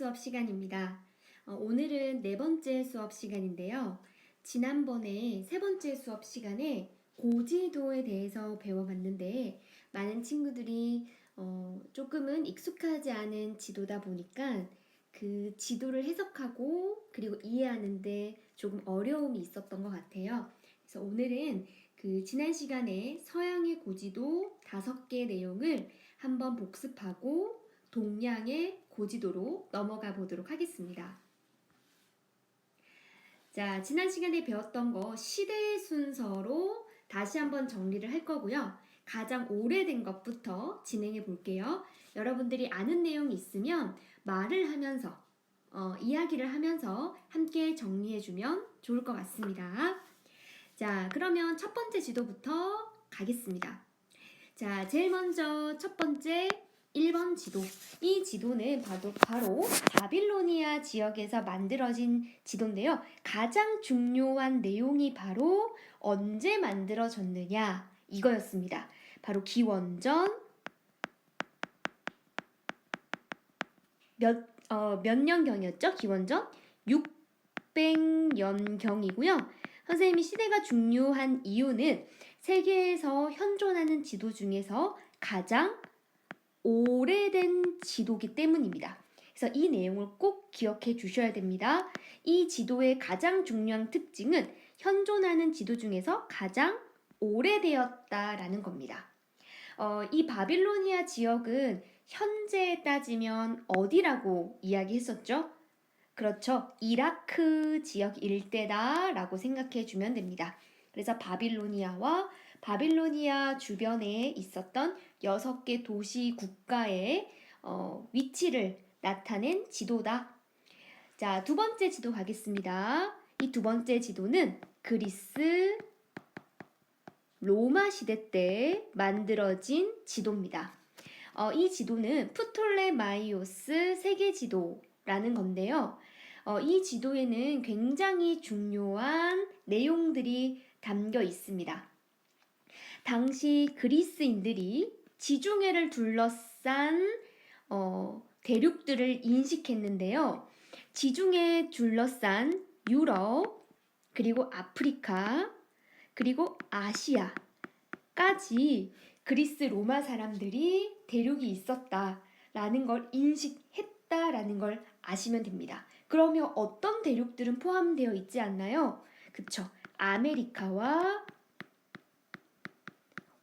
수업 시간입니다. 오늘은 네 번째 수업 시간인데요. 지난번에 세 번째 수업 시간에 고지도에 대해서 배워봤는데 많은 친구들이 조금은 익숙하지 않은 지도다 보니까 그 지도를 해석하고 그리고 이해하는데 조금 어려움이 있었던 것 같아요. 그래서 오늘은 그 지난 시간에 서양의 고지도 5개 내용을 한번 복습하고 동양의 고지도로 넘어가 보도록 하겠습니다. 자, 지난 시간에 배웠던 거 시대 순서로 다시 한번 정리를 할 거고요. 가장 오래된 것부터 진행해 볼게요. 여러분들이 아는 내용이 있으면 말을 하면서 이야기를 하면서 함께 정리해 주면 좋을 것 같습니다. 자, 그러면 첫 번째 지도부터 가겠습니다. 자, 제일 먼저 첫 번째 1번 지도. 이 지도는 바로 바빌로니아 지역에서 만들어진 지도인데요. 가장 중요한 내용이 바로 언제 만들어졌느냐 이거였습니다. 바로 기원전 몇 년경이었죠? 기원전 600년경이고요. 선생님이 시대가 중요한 이유는 세계에서 현존하는 지도 중에서 가장 오래된 지도기 때문입니다. 그래서 이 내용을 꼭 기억해 주셔야 됩니다. 이 지도의 가장 중요한 특징은 현존하는 지도 중에서 가장 오래되었다라는 겁니다. 이 바빌로니아 지역은 현재 따지면 어디라고 이야기했었죠? 그렇죠. 이라크 지역 일대다라고 생각해 주면 됩니다. 그래서 바빌로니아와 바빌로니아 주변에 있었던 6개 도시 국가의 위치를 나타낸 지도다. 자, 두 번째 지도 가겠습니다. 이 두 번째 지도는 그리스 로마 시대 때 만들어진 지도입니다. 이 지도는 프톨레마이오스 세계지도라는 건데요. 이 지도에는 굉장히 중요한 내용들이 담겨 있습니다. 당시 그리스인들이 지중해를 둘러싼 대륙들을 인식했는데요. 지중해 둘러싼 유럽, 그리고 아프리카, 그리고 아시아까지 그리스 로마 사람들이 대륙이 있었다라는 걸 인식했다라는 걸 아시면 됩니다. 그러면 어떤 대륙들은 포함되어 있지 않나요? 그쵸? 아메리카와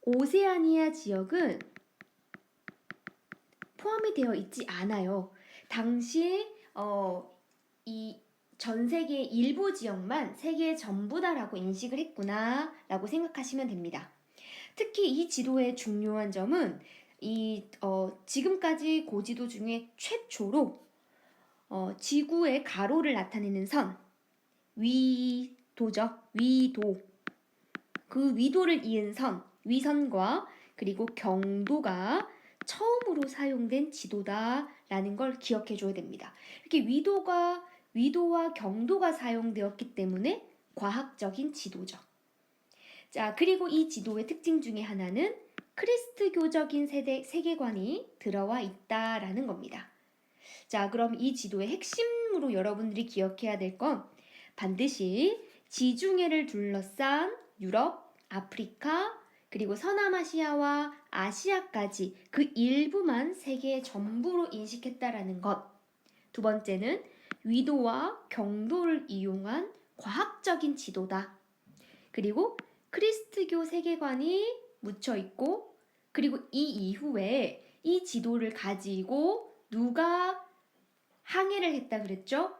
오세아니아 지역은 포함이 되어 있지 않아요. 당시 이 전 세계 일부 지역만 세계 전부다라고 인식을 했구나 라고 생각하시면 됩니다. 특히 이 지도의 중요한 점은 지금까지 고지도 중에 최초로 지구의 가로를 나타내는 선, 위도죠. 위도. 그 위도를 이은 선, 위선과 그리고 경도가 처음으로 사용된 지도다라는 걸 기억해 줘야 됩니다. 이렇게 위도와 경도가 사용되었기 때문에 과학적인 지도죠. 자, 그리고 이 지도의 특징 중에 하나는 크리스트교적인 세계관이 들어와 있다라는 겁니다. 자, 그럼 이 지도의 핵심으로 여러분들이 기억해야 될 건 반드시 지중해를 둘러싼 유럽, 아프리카, 그리고 서남아시아와 아시아까지 그 일부만 세계의 전부로 인식했다라는 것. 두 번째는 위도와 경도를 이용한 과학적인 지도다. 그리고 크리스트교 세계관이 묻혀 있고, 그리고 이 이후에 이 지도를 가지고 누가 항해를 했다 그랬죠?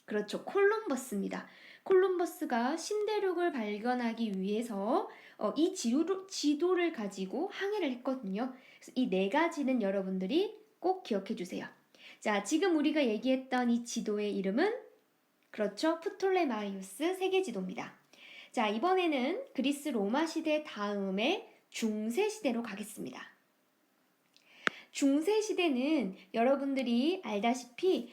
그렇죠. 콜럼버스입니다. 콜럼버스가 신대륙을 발견하기 위해서 이 지도를 가지고 항해를 했거든요. 그래서 이 네 가지는 여러분들이 꼭 기억해 주세요. 자, 지금 우리가 얘기했던 이 지도의 이름은 그렇죠. 프톨레마이오스 세계지도입니다. 자, 이번에는 그리스 로마 시대 다음에 중세 시대로 가겠습니다. 중세 시대는 여러분들이 알다시피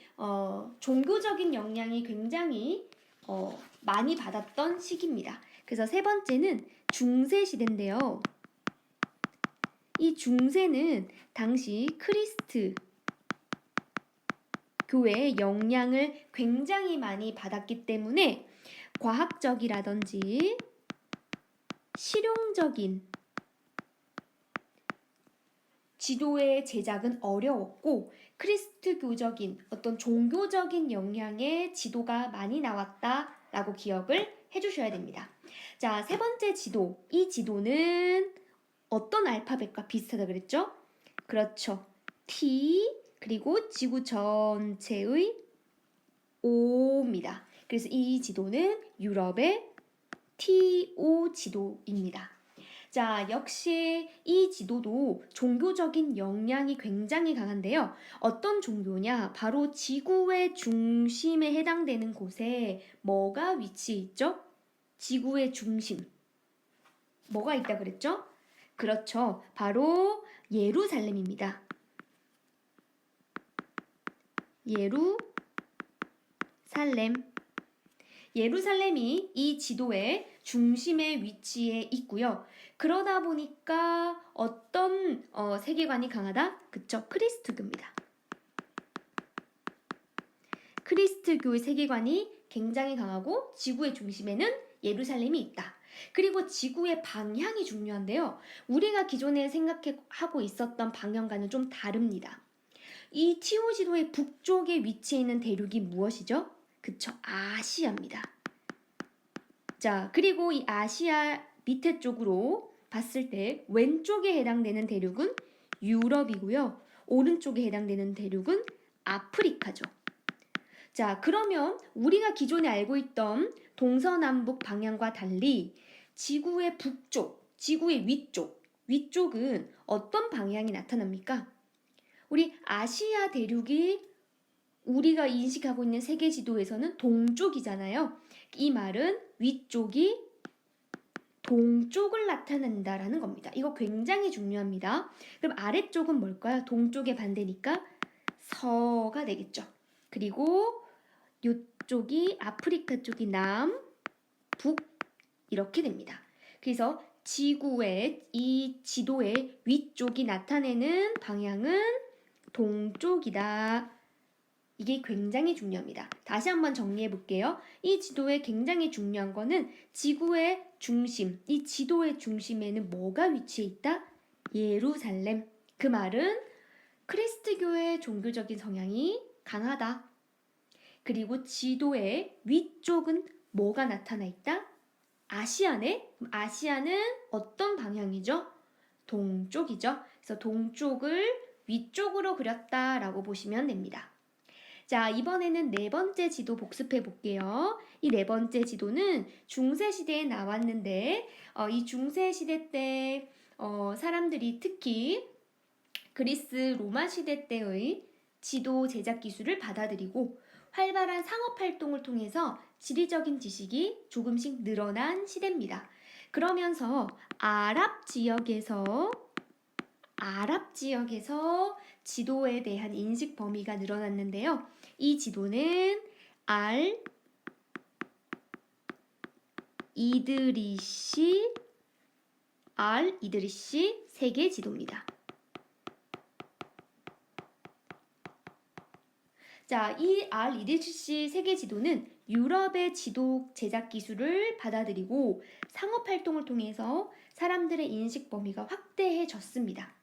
종교적인 영향이 굉장히 많이 받았던 시기입니다. 그래서 세 번째는 중세 시대인데요. 이 중세는 당시 교회의 영향을 굉장히 많이 받았기 때문에 과학적이라든지 실용적인 지도의 제작은 어려웠고 크리스트교적인 어떤 종교적인 영향의 지도가 많이 나왔다라고 기억을 해주셔야 됩니다. 자, 세 번째 지도. 이 지도는 어떤 알파벳과 비슷하다 그랬죠? 그렇죠. T 그리고 지구 전체의 O입니다. 그래서 이 지도는 유럽의 TO 지도입니다. 자, 역시 이 지도도 종교적인 영향이 굉장히 강한데요. 어떤 종교냐? 바로 지구의 중심에 해당되는 곳에 뭐가 위치해 있죠? 지구의 중심. 뭐가 있다 그랬죠? 그렇죠. 바로 예루살렘입니다. 예루살렘. 예루살렘이 이 지도의 중심에 위치해 있고요. 그러다 보니까 어떤 세계관이 강하다? 그쵸? 크리스트교입니다. 크리스트교의 세계관이 굉장히 강하고 지구의 중심에는 예루살렘이 있다. 그리고 지구의 방향이 중요한데요. 우리가 기존에 생각하고 있었던 방향과는 좀 다릅니다. 이 티오 지도의 북쪽에 위치해 있는 대륙이 무엇이죠? 그쵸? 아시아입니다. 자, 그리고 이 아시아 밑에 쪽으로 봤을 때 왼쪽에 해당되는 대륙은 유럽이고요. 오른쪽에 해당되는 대륙은 아프리카죠. 자, 그러면 우리가 기존에 알고 있던 동서남북 방향과 달리 지구의 북쪽, 지구의 위쪽은 어떤 방향이 나타납니까? 우리 아시아 대륙이 우리가 인식하고 있는 세계 지도에서는 동쪽이잖아요. 이 말은 위쪽이 동쪽을 나타낸다라는 겁니다. 이거 굉장히 중요합니다. 그럼 아래쪽은 뭘까요? 동쪽의 반대니까 서가 되겠죠. 그리고 이쪽이 아프리카 쪽이 남, 북 이렇게 됩니다. 그래서 지구의 이 지도의 위쪽이 나타내는 방향은 동쪽이다. 이게 굉장히 중요합니다. 다시 한번 정리해 볼게요. 이 지도에 굉장히 중요한 거는 지구의 중심, 이 지도의 중심에는 뭐가 위치해 있다? 예루살렘. 그 말은 크리스트교의 종교적인 성향이 강하다. 그리고 지도의 위쪽은 뭐가 나타나 있다? 아시아네? 아시아는 어떤 방향이죠? 동쪽이죠. 그래서 동쪽을 위쪽으로 그렸다라고 보시면 됩니다. 자, 이번에는 네 번째 지도 복습해 볼게요. 이 네 번째 지도는 중세시대에 나왔는데 이 중세시대 때 사람들이 특히 그리스 로마 시대 때의 지도 제작 기술을 받아들이고 활발한 상업 활동을 통해서 지리적인 지식이 조금씩 늘어난 시대입니다. 그러면서 아랍 지역에서 지도에 대한 인식 범위가 늘어났는데요. 이 지도는 알 이드리시 세계 지도입니다. 자, 이 알 이드리시 세계 지도는 유럽의 지도 제작 기술을 받아들이고 상업 활동을 통해서 사람들의 인식 범위가 확대해졌습니다.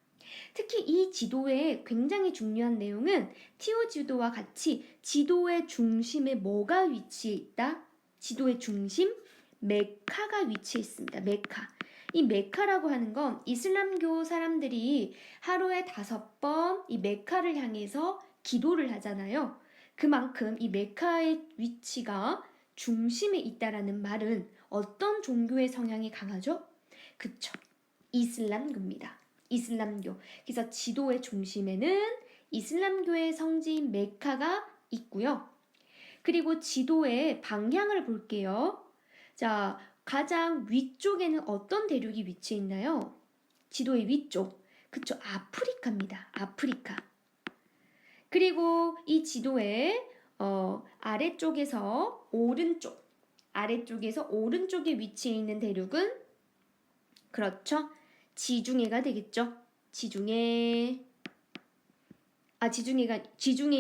특히 이 지도의 굉장히 중요한 내용은 티오 지도와 같이 지도의 중심에 뭐가 위치해 있다? 지도의 중심, 메카가 위치해 있습니다. 메카. 이 메카라고 하는 건 이슬람교 사람들이 하루에 5번 이 메카를 향해서 기도를 하잖아요. 그만큼 이 메카의 위치가 중심에 있다라는 말은 어떤 종교의 성향이 강하죠? 그쵸. 이슬람교입니다. 이슬람교. 그래서 지도의 중심에는 이슬람교의 성지인 메카가 있고요. 그리고 지도의 방향을 볼게요. 자, 가장 위쪽에는 어떤 대륙이 위치해 있나요? 지도의 위쪽. 그쵸, 아프리카입니다. 아프리카. 그리고 이 지도의 아래쪽에서 오른쪽에 위치해 있는 대륙은 그렇죠. 지중해가 되겠죠. 지중해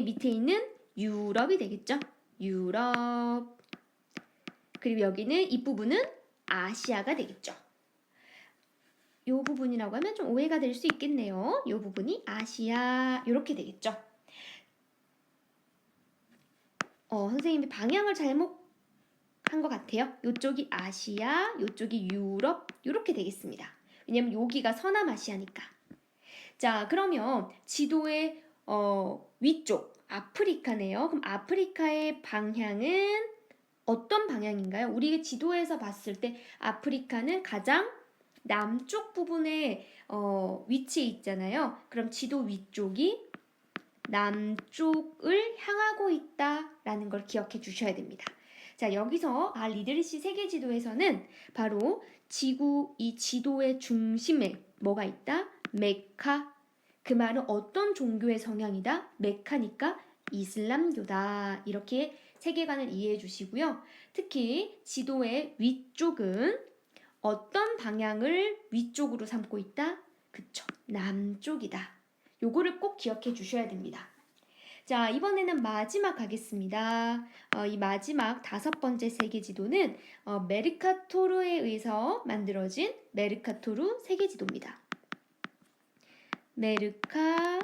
밑에 있는 유럽이 되겠죠. 유럽. 그리고 여기는 이 부분은 아시아가 되겠죠. 이 부분이라고 하면 좀 오해가 될 수 있겠네요. 이 부분이 아시아 이렇게 되겠죠. 선생님이 방향을 잘못 한 것 같아요. 이쪽이 아시아, 이쪽이 유럽 이렇게 되겠습니다. 왜냐면 여기가 서남아시아니까. 자, 그러면 지도의 위쪽 아프리카네요. 그럼 아프리카의 방향은 어떤 방향인가요? 우리 지도에서 봤을 때 아프리카는 가장 남쪽 부분에 위치해 있잖아요. 그럼 지도 위쪽이 남쪽을 향하고 있다라는 걸 기억해 주셔야 됩니다. 자, 여기서 리드리시 세계지도에서는 바로 이 지도의 중심에 뭐가 있다? 메카. 그 말은 어떤 종교의 성향이다? 메카니까 이슬람교다. 이렇게 세계관을 이해해 주시고요. 특히 지도의 위쪽은 어떤 방향을 위쪽으로 삼고 있다? 그쵸, 남쪽이다. 요거를 꼭 기억해 주셔야 됩니다. 자, 이번에는 마지막 가겠습니다. 이 마지막 5번째 세계지도는 메르카토르에 의해서 만들어진 메르카토르 세계지도입니다. 메르카토르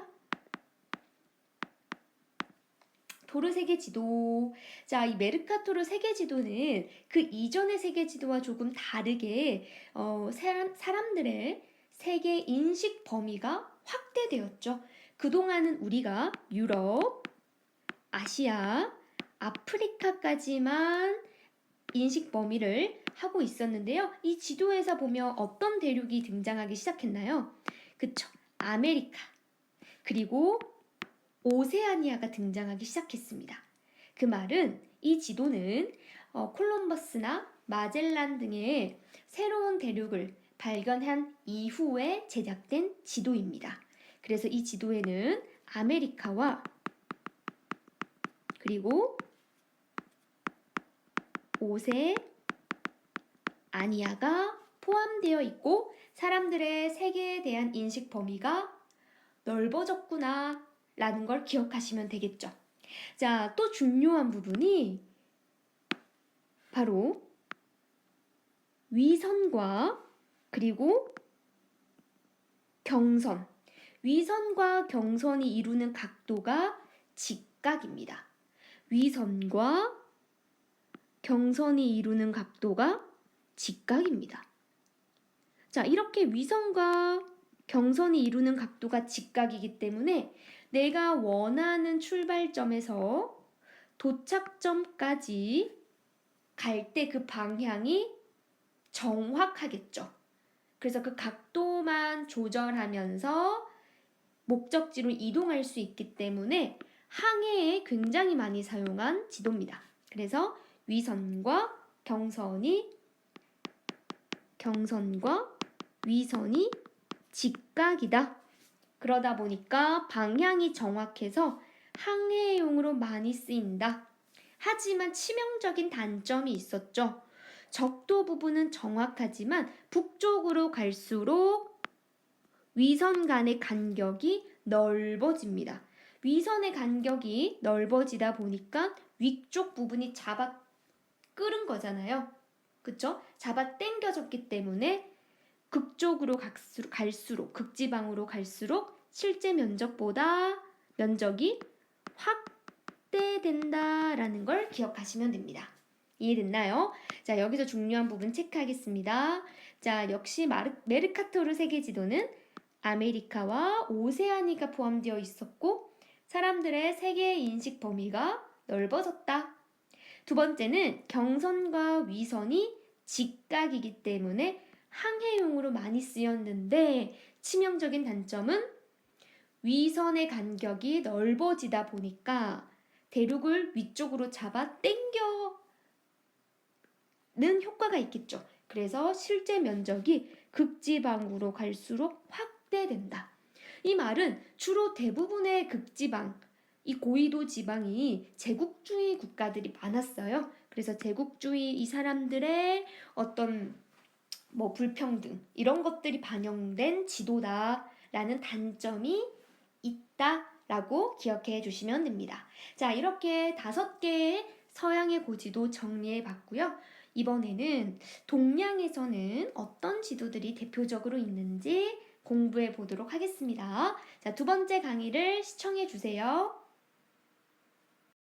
세계지도. 자, 이 메르카토르 세계지도는 그 이전의 세계지도와 조금 다르게 사람들의 세계 인식 범위가 확대되었죠. 그동안은 우리가 유럽, 아시아, 아프리카까지만 인식 범위를 하고 있었는데요. 이 지도에서 보면 어떤 대륙이 등장하기 시작했나요? 그쵸, 아메리카, 그리고 오세아니아가 등장하기 시작했습니다. 그 말은 이 지도는 콜럼버스나 마젤란 등의 새로운 대륙을 발견한 이후에 제작된 지도입니다. 그래서 이 지도에는 아메리카와 그리고 오세아니아가 포함되어 있고 사람들의 세계에 대한 인식 범위가 넓어졌구나 라는 걸 기억하시면 되겠죠. 자, 또 중요한 부분이 바로 위선과 그리고 경선. 위선과 경선이 이루는 각도가 직각입니다. 위선과 경선이 이루는 각도가 직각입니다. 자, 이렇게 위선과 경선이 이루는 각도가 직각이기 때문에 내가 원하는 출발점에서 도착점까지 갈 때 그 방향이 정확하겠죠. 그래서 그 각도만 조절하면서 목적지로 이동할 수 있기 때문에 항해에 굉장히 많이 사용한 지도입니다. 그래서 위선과 위선이 직각이다. 그러다 보니까 방향이 정확해서 항해용으로 많이 쓰인다. 하지만 치명적인 단점이 있었죠. 적도 부분은 정확하지만 북쪽으로 갈수록 위선 간의 간격이 넓어집니다. 위선의 간격이 넓어지다 보니까 위쪽 부분이 잡아 끌은 거잖아요. 그쵸? 잡아 당겨졌기 때문에 극쪽으로 갈수록 극지방으로 갈수록 실제 면적보다 면적이 확대된다라는 걸 기억하시면 됩니다. 이해됐나요? 자, 여기서 중요한 부분 체크하겠습니다. 자, 역시 메르카토르 세계지도는 아메리카와 오세아니가 포함되어 있었고 사람들의 세계 인식 범위가 넓어졌다. 두 번째는 경선과 위선이 직각이기 때문에 항해용으로 많이 쓰였는데 치명적인 단점은 위선의 간격이 넓어지다 보니까 대륙을 위쪽으로 잡아 당겨는 효과가 있겠죠. 그래서 실제 면적이 극지방으로 갈수록 확대된다. 이 말은 주로 대부분의 극지방, 이 고위도 지방이 제국주의 국가들이 많았어요. 그래서 제국주의 이 사람들의 어떤 불평등 이런 것들이 반영된 지도다라는 단점이 있다 라고 기억해 주시면 됩니다. 자, 이렇게 5개의 서양의 고지도 정리해 봤고요. 이번에는 동양에서는 어떤 지도들이 대표적으로 있는지 공부해 보도록 하겠습니다. 자, 2번째 강의를 시청해 주세요.